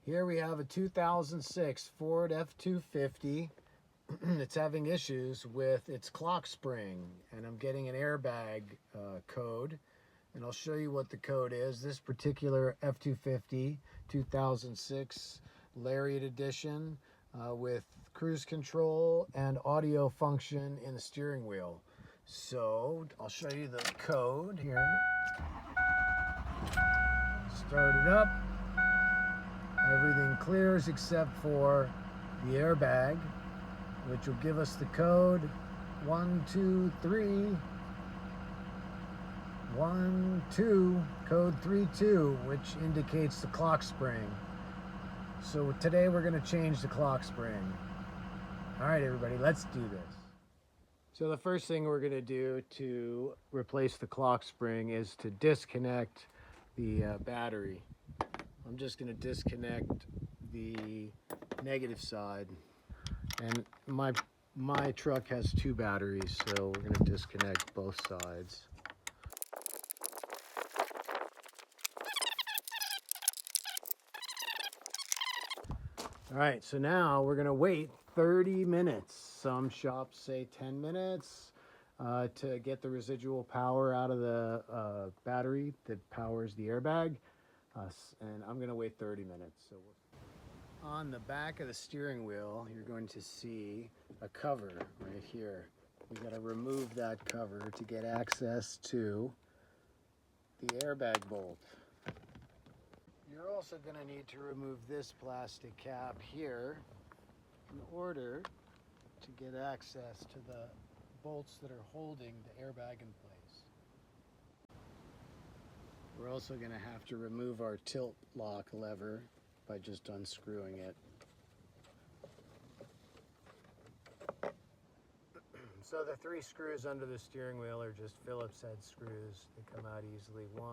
Here we have a 2006 Ford F-250. It's having issues with its Clockspring, and I'm getting an airbag code, and I'll show you what the code is. This particular F-250 2006 Lariat Edition with cruise control and audio function in the steering wheel. So I'll show you the code here. Start it up. Everything clears except for the airbag, which will give us the code 123 12, code 32, which indicates the Clockspring. So today we're going to change the Clockspring. All right, everybody, let's do this. So the first thing we're going to do to replace the Clockspring is to disconnect the battery. I'm just going to disconnect the negative side, and my truck has two batteries, so we're going to disconnect both sides. All right, so now we're going to wait 30 minutes. Some shops say 10 minutes to get the residual power out of the battery that powers the airbag. And I'm going to wait 30 minutes. So on the back of the steering wheel, you're going to see a cover right here. You got to remove that cover to get access to the airbag bolt. You're also going to need to remove this plastic cap here in order to get access to the bolts that are holding the airbag in place. We're also going to have to remove our tilt lock lever by just unscrewing it. So the three screws under the steering wheel are just Phillips head screws. They come out easily. 1,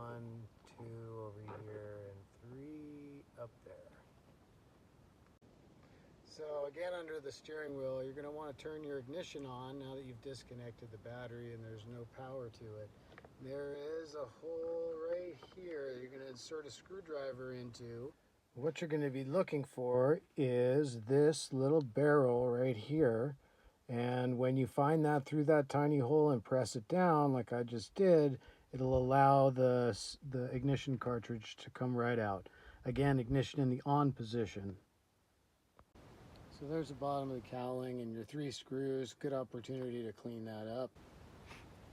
2 over here, and 3 up there. So again, under the steering wheel, you're going to want to turn your ignition on now that you've disconnected the battery and there's no power to it. There is a hole right here you're going to insert a screwdriver into. What you're going to be looking for is this little barrel right here. And when you find that through that tiny hole and press it down like I just did, it'll allow the ignition cartridge to come right out. Again, ignition in the on position. So there's the bottom of the cowling and your 3 screws. Good opportunity to clean that up.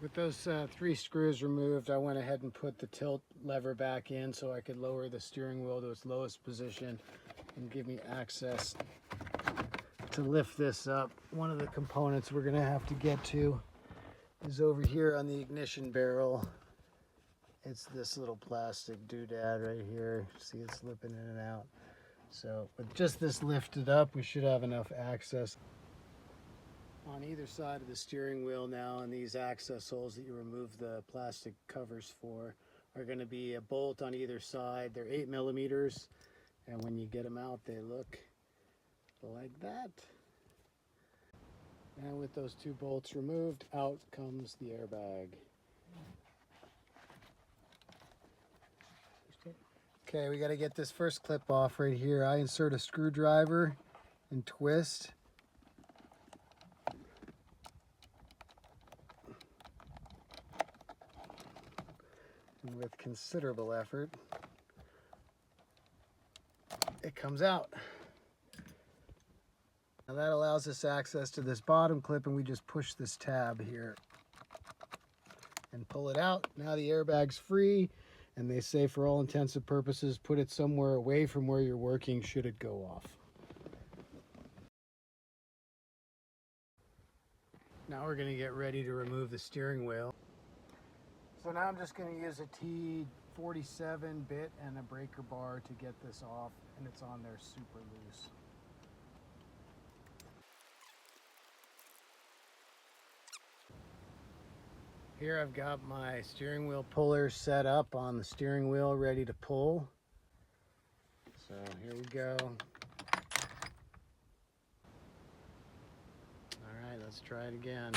With those 3 screws removed, I went ahead and put the tilt lever back in so I could lower the steering wheel to its lowest position and give me access to lift this up. One of the components we're going to have to get to is over here on the ignition barrel. It's this little plastic doodad right here. See it slipping in and out. So with just this lifted up, we should have enough access. On either side of the steering wheel now, and these access holes that you remove the plastic covers for are going to be a bolt on either side. They're 8 millimeters, and when you get them out, they look like that. And with those 2 bolts removed, out comes the airbag. Okay, we got to get this first clip off right here. I insert a screwdriver and twist. And with considerable effort, it comes out. Now that allows us access to this bottom clip, and we just push this tab here and pull it out. Now the airbag's free, and they say for all intents and purposes, put it somewhere away from where you're working should it go off. Now we're going to get ready to remove the steering wheel. So now I'm just going to use a T47 bit and a breaker bar to get this off, and it's on there super loose. Here I've got my steering wheel puller set up on the steering wheel, ready to pull. So here we go. All right, let's try it again.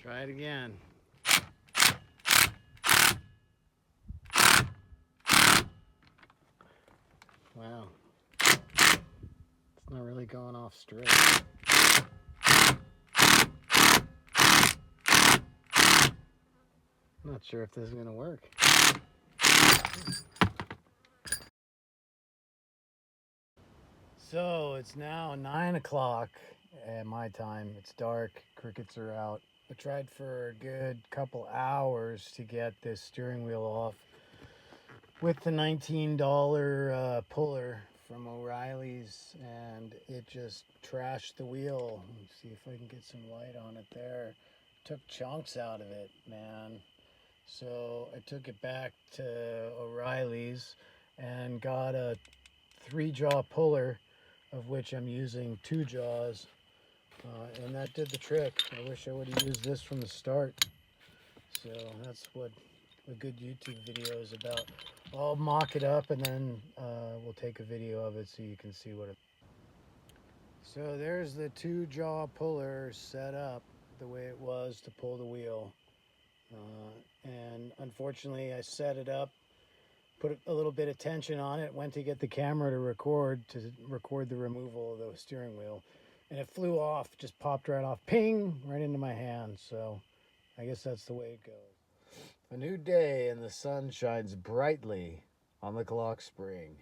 Try it again. Wow. It's not really going off straight. I'm not sure if this is going to work. So it's now 9 o'clock at my time. It's dark, crickets are out. I tried for a good couple hours to get this steering wheel off with the $19 puller from O'Reilly's, and it just trashed the wheel. Let's see if I can get some light on it there. Took chunks out of it, man. So I took it back to O'Reilly's and got a 3-jaw puller, of which I'm using 2 jaws, and that did the trick. I wish I would have used this from the start. So that's what a good YouTube video is about. I'll mock it up and then we'll take a video of it so you can see what it. So there's the 2-jaw puller set up the way it was to pull the wheel, and unfortunately I set it up, put a little bit of tension on it, went to get the camera to record the removal of the steering wheel, and it flew off, just popped right off, ping, right into my hand. So I guess that's the way it goes. A new day and the sun shines brightly on the Clockspring.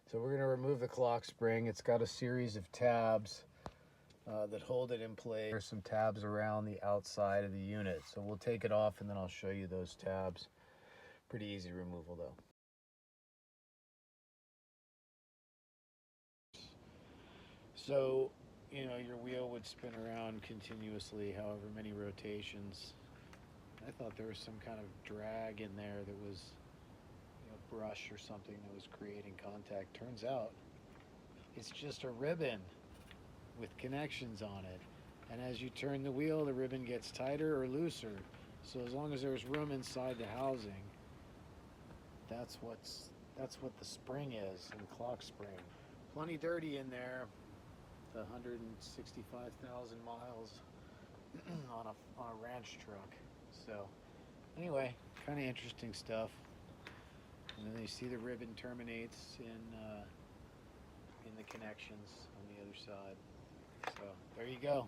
So we're going to remove the Clockspring. It's got a series of tabs that hold it in place. There's some tabs around the outside of the unit. So we'll take it off and then I'll show you those tabs. Pretty easy removal though. So, you know, your wheel would spin around continuously, however many rotations. I thought there was some kind of drag in there that was, you know, brush or something that was creating contact. Turns out it's just a ribbon with connections on it. And as you turn the wheel, the ribbon gets tighter or looser. So as long as there's room inside the housing, that's what the spring is in Clockspring. Plenty dirty in there. 165,000 miles on a ranch truck. So anyway, kind of interesting stuff. And then you see the ribbon terminates in the connections on the other side. So there you go.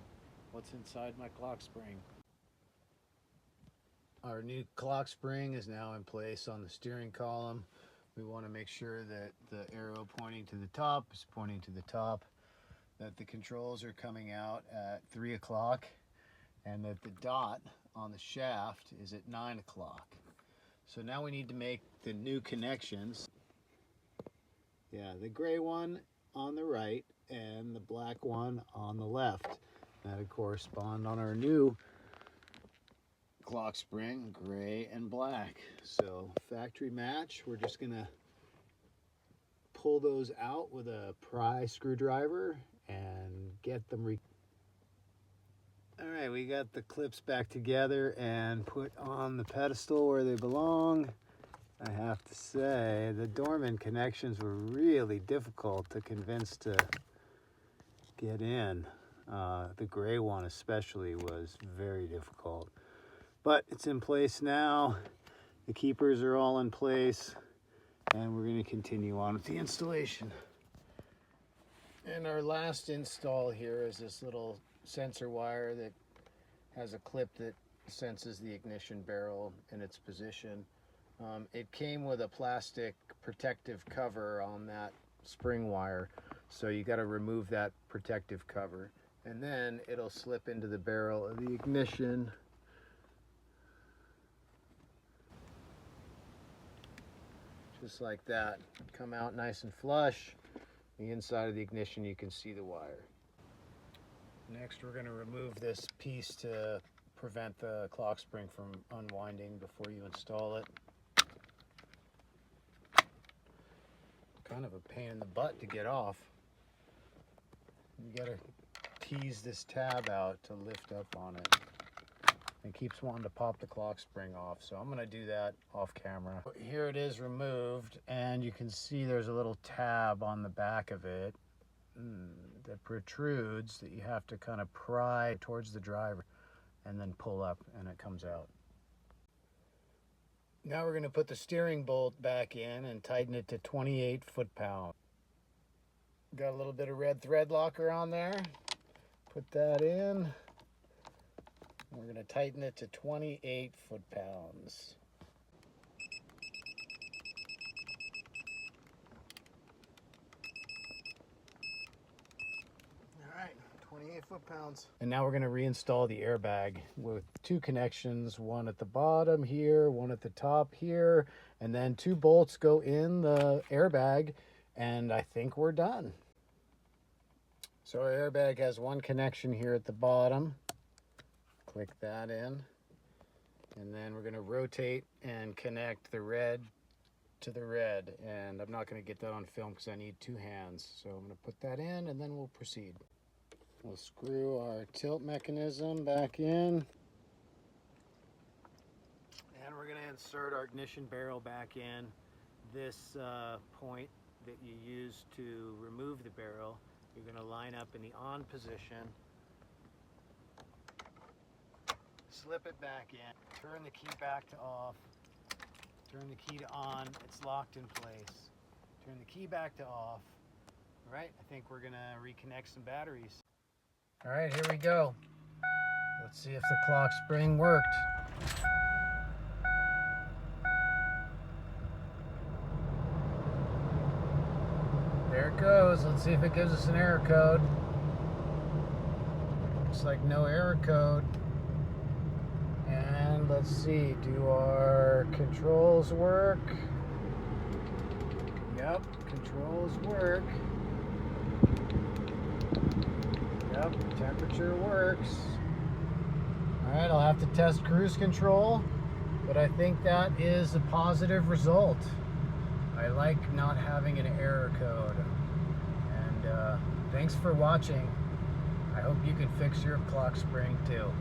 What's inside my Clockspring? Our new Clockspring is now in place on the steering column. We want to make sure that the arrow pointing to the top is pointing to the top, that the controls are coming out at 3 o'clock, and that the dot on the shaft is at 9 o'clock. So now we need to make the new connections. Yeah, the gray one on the right and the black one on the left. That'll correspond on our new Clockspring, gray and black. So factory match. We're just gonna pull those out with a pry screwdriver and get them All right, we got the clips back together and put on the pedestal where they belong. I have to say, the Dorman connections were really difficult to convince to get in. The gray one especially was very difficult. But it's in place now. The keepers are all in place, and we're going to continue on with the installation. And our last install here is this little sensor wire that has a clip that senses the ignition barrel in its position. It came with a plastic protective cover on that spring wire, so you got to remove that protective cover, and then it'll slip into the barrel of the ignition. Just like that. Come out nice and flush. The inside of the ignition, you can see the wire. Next, we're going to remove this piece to prevent the Clockspring from unwinding before you install it. Kind of a pain in the butt to get off. You got to tease this tab out to lift up on it. It keeps wanting to pop the Clockspring off, so I'm going to do that off camera. Here it is removed, and you can see there's a little tab on the back of it that protrudes that you have to kind of pry towards the driver, and then pull up and it comes out. Now we're going to put the steering bolt back in and tighten it to 28 foot-pounds. Got a little bit of red thread locker on there. Put that in. We're going to tighten it to 28 foot-pounds. All right, 28 foot-pounds. And now we're going to reinstall the airbag with 2 connections, one at the bottom here, one at the top here, and then 2 bolts go in the airbag, and I think we're done. So our airbag has 1 connection here at the bottom. Click that in, and then we're going to rotate and connect the red to the red, and I'm not going to get that on film because I need 2 hands, so I'm going to put that in and then we'll proceed. We'll screw our tilt mechanism back in, and we're going to insert our ignition barrel back in. This point that you use to remove the barrel, you're going to line up in the on position, slip it back in, turn the key back to off, turn the key to on, it's locked in place. Turn the key back to off. All right, I think we're gonna reconnect some batteries. All right, here we go. Let's see if the clock spring worked. There it goes. Let's see if it gives us an error code. Looks like no error code. And let's see, do our controls work? Yep, controls work. Yep, temperature works. All right, I'll have to test cruise control, but I think that is a positive result. I like not having an error code. And thanks for watching. I hope you can fix your clock spring too.